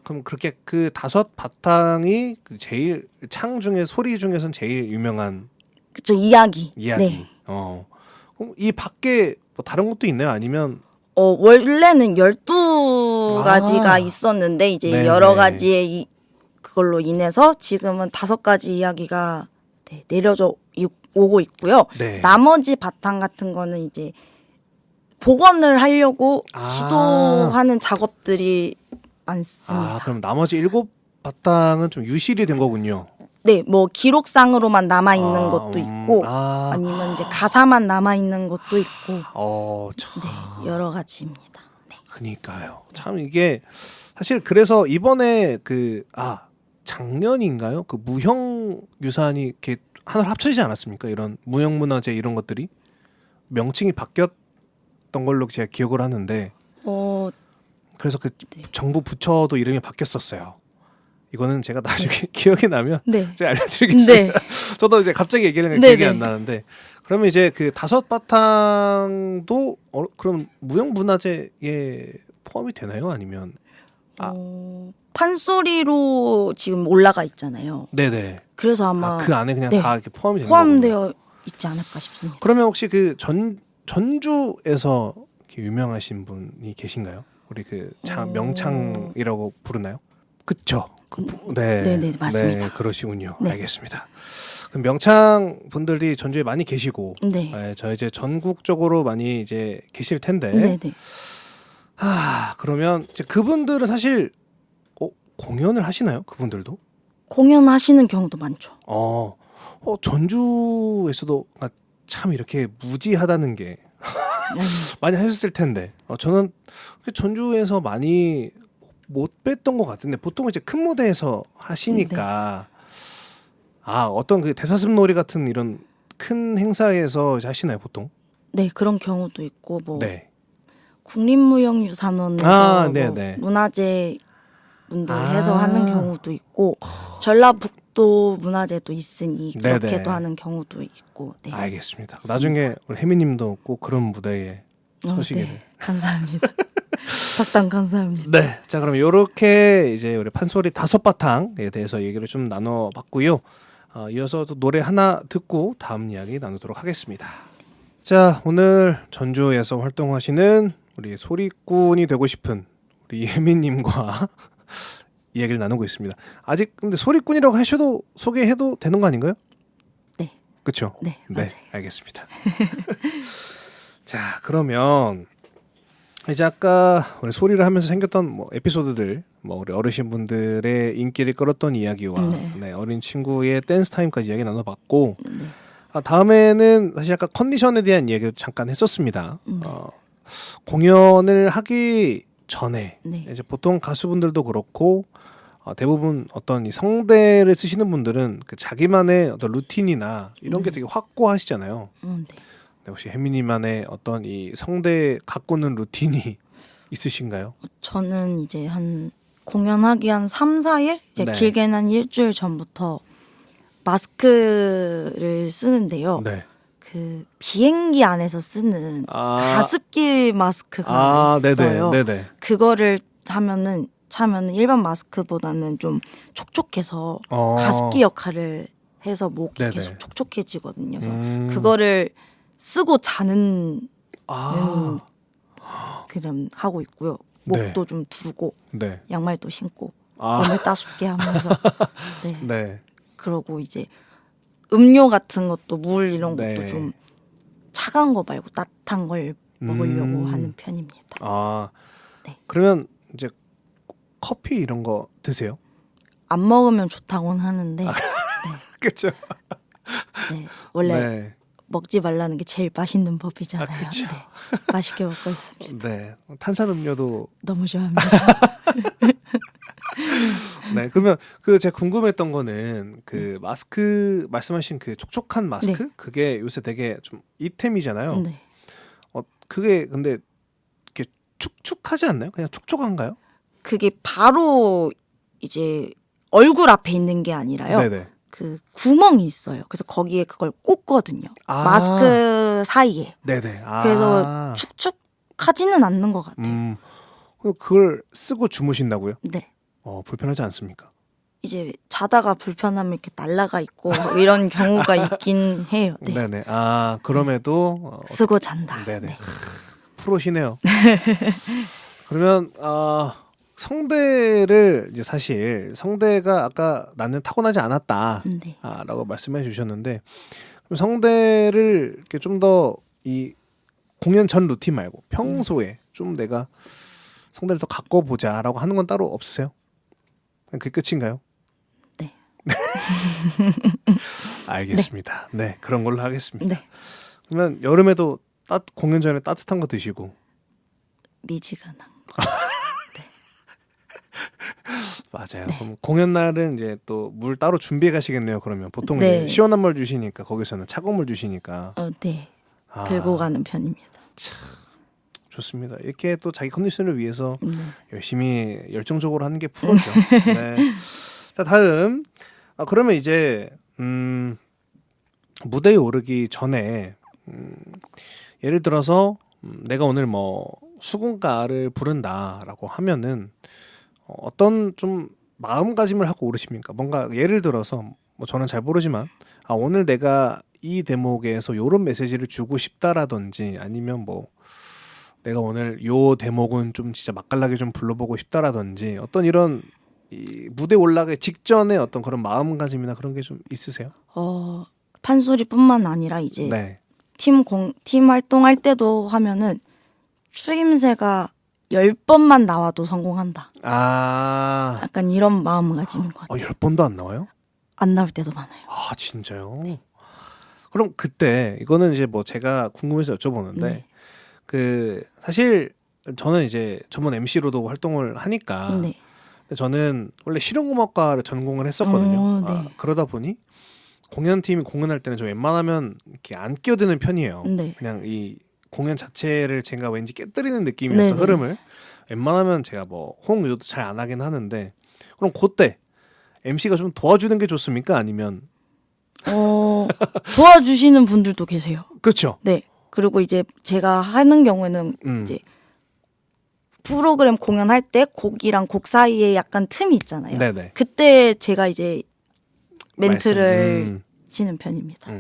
그럼 그렇게 그 다섯 바탕이 그 제일 창 중에 소리 중에선 제일 유명한 그쵸, 이야기. 이야기. 네. 그럼 이 밖에 뭐 다른 것도 있나요? 아니면 원래는 12가지가 있었는데 이제 네네. 여러 가지의 그걸로 인해서 지금은 5가지 이야기가 내려져 오고 있고요. 네. 나머지 바탕 같은 거는 이제 복원을 하려고 시도하는 작업들이 많습니다. 그럼 나머지 7 바탕은 좀 유실이 된 거군요. 네, 뭐 기록상으로만 남아 있는 것도 있고 아니면 이제 가사만 남아 있는 것도 있고 참. 네, 여러 가지입니다. 네. 그니까요. 참 이게 사실 그래서 이번에 작년인가요? 그 무형 유산이 이렇게 하나 합쳐지지 않았습니까? 이런 무형 문화재 이런 것들이 명칭이 바뀌었던 걸로 제가 기억을 하는데 그래서 그 네. 정부 부처도 이름이 바뀌었었어요. 이거는 제가 나중에 기억이 나면 네. 제가 알려드리겠습니다. 네. 저도 이제 갑자기 얘기하는 네, 기억이 네. 안 나는데 그러면 이제 그 5 바탕도 그럼 무형 문화재에 포함이 되나요? 아니면 판소리로 지금 올라가 있잖아요. 네네. 그래서 아마 그 안에 그냥 네. 다 이렇게 포함이 되는 거군요. 포함되어 있지 않을까 싶습니다. 그러면 혹시 그 전주에서 이렇게 유명하신 분이 계신가요? 우리 그 명창이라고 부르나요? 그쵸. 네, 맞습니다. 네, 그러시군요. 네. 알겠습니다. 그럼 명창 분들이 전주에 많이 계시고, 네. 저 이제 전국적으로 많이 이제 계실 텐데, 네. 그러면 이제 그분들은 사실 공연을 하시나요? 그분들도? 공연하시는 경우도 많죠. 전주에서도 참 이렇게 무지하다는 게 많이 하셨을 텐데 저는 전주에서 많이 못 뵀던 것 같은데 보통 이제 큰 무대에서 하시니까 어떤 그 대사슴놀이 같은 이런 큰 행사에서 이제 하시나요 보통? 네, 그런 경우도 있고 뭐 네. 국립무형유산원에서 네네. 문화재 분들 해서 하는 경우도 있고 전라북도 문화재도 있으니 그렇게도 네네. 하는 경우도 있고. 네. 알겠습니다. 나중에 우리 혜미님도 꼭 그런 무대에 서시기를. 네. 감사합니다. 덕담 감사합니다. 네. 자, 그럼 이렇게 이제 우리 판소리 5 바탕에 대해서 얘기를 좀 나눠봤고요. 이어서 또 노래 하나 듣고 다음 이야기 나누도록 하겠습니다. 자, 오늘 전주에서 활동하시는 우리 소리꾼이 되고 싶은 우리 혜미님과 이야기를 나누고 있습니다. 아직 근데 소리꾼이라고 하셔도 소개해도 되는 거 아닌가요? 네. 그렇죠? 네, 맞아요. 알겠습니다. 자, 그러면 이제 아까 우리 소리를 하면서 생겼던 뭐 에피소드들, 뭐 우리 어르신분들의 인기를 끌었던 이야기와 네. 어린 친구의 댄스 타임까지 이야기 나눠봤고, 네. 다음에는 사실 아까 컨디션에 대한 이야기도 잠깐 했었습니다. 네. 공연을 하기 전에 네. 이제 보통 가수분들도 그렇고 대부분 어떤 이 성대를 쓰시는 분들은 그 자기만의 어떤 루틴이나 이런 게 되게 확고하시잖아요. 네. 혹시 혜민이만의 어떤 이 성대 가꾸는 루틴이 있으신가요? 저는 이제 한 공연하기 한 3, 4일? 이제 네. 길게는 한 일주일 전부터 마스크를 쓰는데요. 네. 그 비행기 안에서 쓰는 가습기 마스크가 있어요. 네네. 그거를 차면은 일반 마스크보다는 좀 촉촉해서 가습기 역할을 해서 목이 네네. 계속 촉촉해지거든요. 그래서 그거를 쓰고 자는 그럼 하고 있고요. 목도 좀 두르고 네. 양말도 신고 몸을 따숩게 하면서 네. 네. 그러고 이제 음료 같은 것도 물 이런 것도 네. 좀 차가운 거 말고 따뜻한 걸 먹으려고 하는 편입니다. 네. 그러면 이제 커피 이런 거 드세요? 안 먹으면 좋다고는 하는데 그렇죠. 네. 원래 네. 먹지 말라는 게 제일 맛있는 법이잖아요. 그쵸. 네. 맛있게 먹고 있습니다. 네. 탄산음료도 너무 좋아합니다. 네. 그러면 제가 궁금했던 거는 그 마스크 말씀하신 그 촉촉한 마스크 네. 그게 요새 되게 좀 이템이잖아요. 네. 그게 근데 이렇게 축축하지 않나요? 그냥 촉촉한가요? 그게 바로 이제 얼굴 앞에 있는 게 아니라요. 네네. 그 구멍이 있어요. 그래서 거기에 그걸 꽂거든요. 마스크 사이에. 네네. 그래서 축축하지는 않는 것 같아요. 그럼 그걸 쓰고 주무신다고요? 네. 불편하지 않습니까? 이제 자다가 불편하면 이렇게 날라가 있고 이런 경우가 있긴 해요. 네. 네네. 그럼에도 쓰고 잔다. 네네. 네. 프로시네요. 그러면 성대를 이제 사실 성대가 아까 나는 타고나지 않았다. 네. 라고 말씀해 주셨는데 그럼 성대를 이렇게 좀 더 이 공연 전 루틴 말고 평소에 좀 내가 성대를 더 가꿔보자라고 하는 건 따로 없으세요? 그냥 그게 끝인가요? 네. 알겠습니다. 네. 그런 걸로 하겠습니다. 네. 그러면 여름에도 공연 전에 따뜻한 거 드시고 미지근한 거. 맞아요. 네. 그럼 공연 날은 이제 또 물 따로 준비해 가시겠네요. 그러면 보통 네. 이제 시원한 물 주시니까 거기서는 차가운 물 주시니까 네. 들고 가는 편입니다. 좋습니다. 이렇게 또 자기 컨디션을 위해서 열심히 열정적으로 하는 게 프로죠. 네. 자, 다음. 그러면 이제 무대에 오르기 전에 예를 들어서 내가 오늘 뭐 수군가를 부른다라고 하면은 어떤 좀 마음가짐을 하고 오르십니까? 뭔가 예를 들어서 뭐 저는 잘 모르지만 오늘 내가 이 대목에서 요런 메시지를 주고 싶다라든지 아니면 뭐 내가 오늘 요 대목은 좀 진짜 맛깔나게 좀 불러보고 싶다라든지 어떤 이런 이 무대 올라가기 직전에 어떤 그런 마음가짐이나 그런 게 좀 있으세요? 판소리뿐만 아니라 이제 네. 팀 활동할 때도 하면은 추임새가 10번만 나와도 성공한다. 약간 이런 마음가짐인 것 같아요. 10번도 안 나와요? 안 나올 때도 많아요. 진짜요? 그럼 그때 이거는 이제 뭐 제가 궁금해서 여쭤보는데 네. 그 사실 저는 이제 전문 MC로도 활동을 하니까 네. 근데 저는 원래 실용음악과를 전공을 했었거든요. 네. 그러다 보니 공연팀이 공연할 때는 좀 웬만하면 이렇게 안 끼어드는 편이에요. 네. 그냥 이 공연 자체를 제가 왠지 깨뜨리는 느낌이어서 네네. 흐름을 웬만하면 제가 뭐 호응 유도도 잘 안 하긴 하는데 그럼 그때 MC가 좀 도와주는 게 좋습니까? 아니면 도와주시는 분들도 계세요. 그렇죠. 네. 그리고 이제 제가 하는 경우에는 이제 프로그램 공연할 때 곡이랑 곡 사이에 약간 틈이 있잖아요. 네네. 그때 제가 이제 멘트를 치는 편입니다. 네.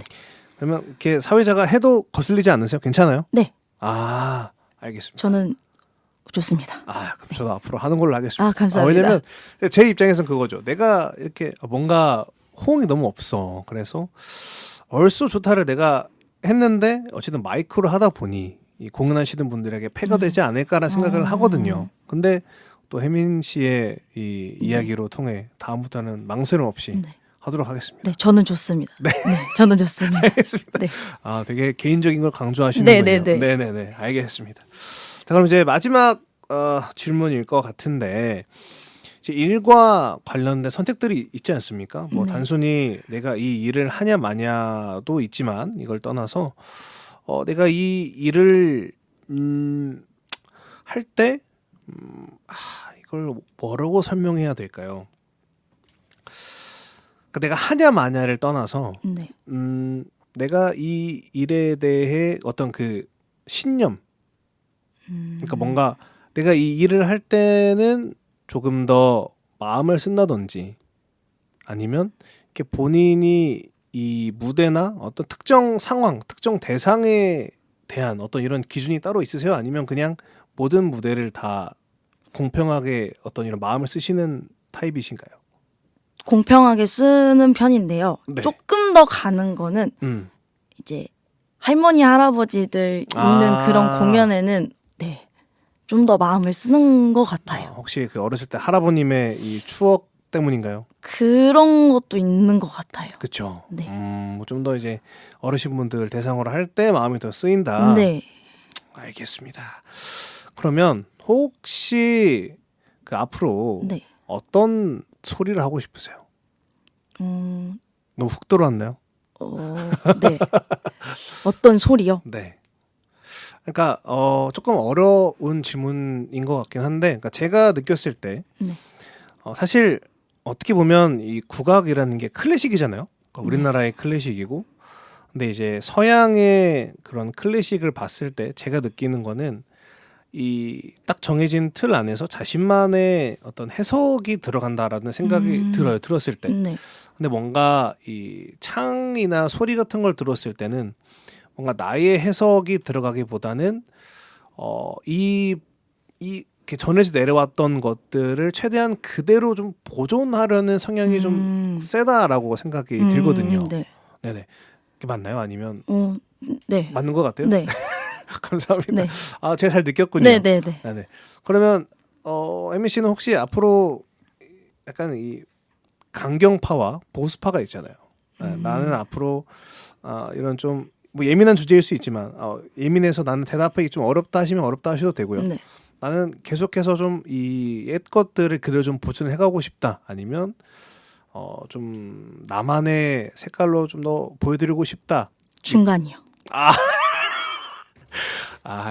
그러면 이렇게 사회자가 해도 거슬리지 않으세요? 괜찮아요? 네. 알겠습니다. 저는 좋습니다. 그럼 저도 앞으로 하는 걸로 하겠습니다. 감사합니다. 왜냐면 제 입장에서는 그거죠. 내가 이렇게 뭔가 호응이 너무 없어. 그래서 얼쑤 좋다를 내가 했는데 어쨌든 마이크로 하다 보니 이 공연하시는 분들에게 폐가 되지 않을까라는 생각을 하거든요. 근데 또 혜민 씨의 이 이야기로 통해 다음부터는 망설임 없이 네. 하도록 하겠습니다. 네, 저는 좋습니다. 네, 저는 좋습니다. 알겠습니다. 네. 되게 개인적인 걸 강조하시는군요. 네네네. 알겠습니다. 자, 그럼 이제 마지막 질문일 것 같은데 이제 일과 관련된 선택들이 있지 않습니까? 뭐 네. 단순히 내가 이 일을 하냐 마냐도 있지만 이걸 떠나서 내가 이 일을 할 때 이걸 뭐라고 설명해야 될까요? 그러니까 내가 하냐 마냐를 떠나서 네. 내가 이 일에 대해 어떤 그 신념, 그러니까 뭔가 내가 이 일을 할 때는 조금 더 마음을 쓴다든지 아니면 이렇게 본인이 이 무대나 어떤 특정 상황, 특정 대상에 대한 어떤 이런 기준이 따로 있으세요? 아니면 그냥 모든 무대를 다 공평하게 어떤 이런 마음을 쓰시는 타입이신가요? 공평하게 쓰는 편인데요. 네. 조금 더 가는 거는 이제 할머니 할아버지들 있는 그런 공연에는 좀 더 마음을 쓰는 것 같아요. 혹시 그 어렸을 때 할아버님의 이 추억 때문인가요? 그런 것도 있는 것 같아요. 그렇죠. 네. 좀 더 이제 어르신분들 대상으로 할 때 마음이 더 쓰인다. 네. 알겠습니다. 그러면 혹시 그 앞으로 네. 어떤 소리를 하고 싶으세요? 너무 훅 들어왔나요? 네. 어떤 소리요? 네. 그러니까 조금 어려운 질문인 것 같긴 한데, 그러니까 제가 느꼈을 때 네. 사실 어떻게 보면 이 국악이라는 게 클래식이잖아요. 그러니까 우리나라의 클래식이고, 근데 이제 서양의 그런 클래식을 봤을 때 제가 느끼는 거는 이 딱 정해진 틀 안에서 자신만의 어떤 해석이 들어간다라는 생각이 들어요. 들었을 때. 네. 근데 뭔가 이 창이나 소리 같은 걸 들었을 때는 뭔가 나의 해석이 들어가기보다는 이렇게 전해져 내려왔던 것들을 최대한 그대로 좀 보존하려는 성향이 좀 세다라고 생각이 들거든요. 네. 네네. 그게 맞나요? 아니면 네. 맞는 것 같아요? 네. 감사합니다. 네. 제가 잘 느꼈군요. 네, 네, 네. 네네. 그러면 혜미 씨는 혹시 앞으로 약간 이 강경파와 보수파가 있잖아요. 나는 앞으로 이런 좀 뭐 예민한 주제일 수 있지만 예민해서 나는 대답하기 좀 어렵다 하시면 어렵다 하셔도 되고요. 네. 나는 계속해서 좀 이 옛 것들을 그대로 좀 보존해가고 싶다. 아니면 좀 나만의 색깔로 좀 더 보여드리고 싶다. 중간이요.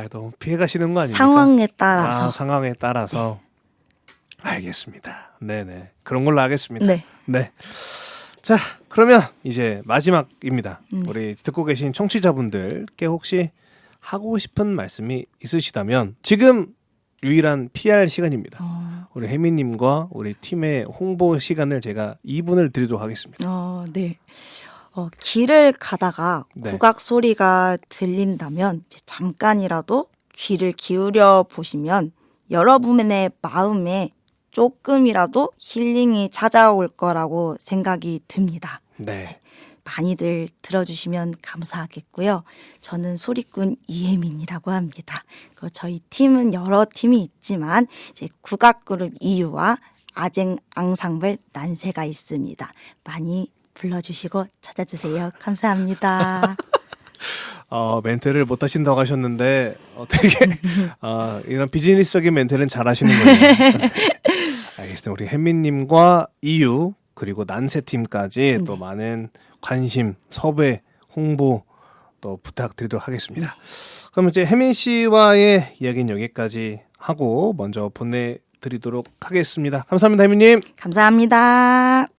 너무 피해가시는 거 아닙니까? 상황에 따라서. 상황에 따라서. 알겠습니다. 네네. 그런 걸로 하겠습니다. 네. 네. 자, 그러면 이제 마지막입니다. 우리 듣고 계신 청취자분들께 혹시 하고 싶은 말씀이 있으시다면 지금 유일한 PR 시간입니다. 우리 혜미님과 우리 팀의 홍보 시간을 제가 2분을 드리도록 하겠습니다. 네. 길을 가다가 네. 국악 소리가 들린다면 이제 잠깐이라도 귀를 기울여 보시면 여러분의 마음에 조금이라도 힐링이 찾아올 거라고 생각이 듭니다. 네. 많이들 들어주시면 감사하겠고요. 저는 소리꾼 이혜민이라고 합니다. 저희 팀은 여러 팀이 있지만 이제 국악그룹 이유와 아쟁 앙상블 난세가 있습니다. 많이 불러주시고 찾아주세요. 감사합니다. 멘트를 못 하신다고 하셨는데 되게 이런 비즈니스적인 멘트는 잘 하시는 거예요. 알겠습니다. 우리 혜민님과 이유 그리고 난세팀까지 또 많은 관심, 섭외, 홍보 또 부탁드리도록 하겠습니다. 그럼 이제 혜민 씨와의 이야기는 여기까지 하고 먼저 보내드리도록 하겠습니다. 감사합니다, 혜민님. 감사합니다.